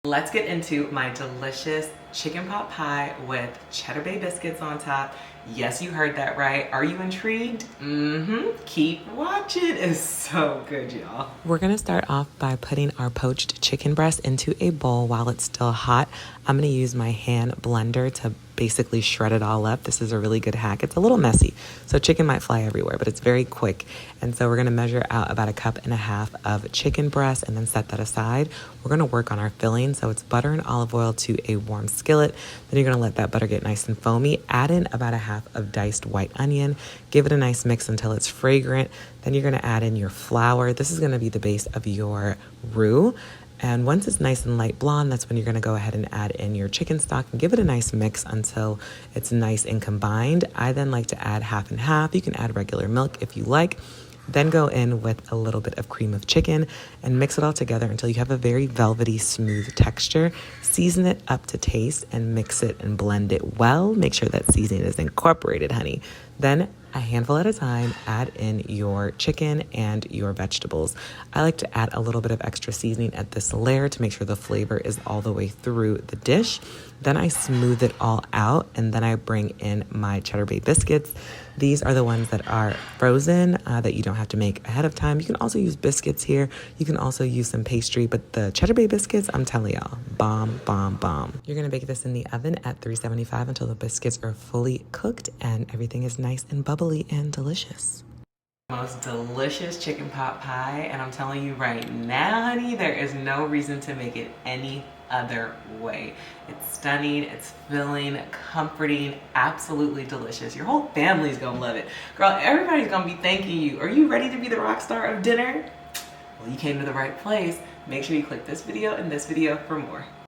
Let's get into my delicious chicken pot pie with Cheddar Bay Biscuits on top. Yes, you heard that right. Are you intrigued? Keep watching. It's so good, y'all. We're gonna start off by putting our poached chicken breast into a bowl while it's still hot. I'm gonna use my hand blender to basically shred it all up. This is a really good hack. It's a little messy, so chicken might fly everywhere, but it's very quick. And so we're gonna measure out about 1.5 cups of chicken breast and then set that aside. We're gonna work on our filling. So it's butter and olive oil to a warm skillet. Then you're gonna let that butter get nice and foamy. Add in about 1/2 of diced white onion. Give it a nice mix until it's fragrant. Then you're gonna add in your flour. This is gonna be the base of your roux. And once it's nice and light blonde, that's when you're gonna go ahead and add in your chicken stock and give it a nice mix until it's nice and combined. I then like to add half and half. You can add regular milk if you like. Then go in with a little bit of cream of chicken and mix it all together until you have a very velvety, smooth texture. Season it up to taste and mix it and blend it well. Make sure that seasoning is incorporated, honey. Then a handful at a time, add in your chicken and your vegetables. I like to add a little bit of extra seasoning at this layer to make sure the flavor is all the way through the dish. Then I smooth it all out, and then I bring in my Cheddar Bay biscuits. These are the ones that are frozen that you don't have to make ahead of time. You can also use biscuits here. You can also use some pastry, but the Cheddar Bay biscuits, I'm telling y'all, bomb, bomb, bomb. You're gonna bake this in the oven at 375 until the biscuits are fully cooked and everything is nice and bubbly and delicious. Most delicious chicken pot pie, and I'm telling you right now, honey, there is no reason to make it any other way. It's stunning, it's filling, comforting, absolutely delicious. Your whole family's gonna love it. Girl, everybody's gonna be thanking you. Are you ready to be the rock star of dinner? Well, you came to the right place. Make sure you click this video and this video for more.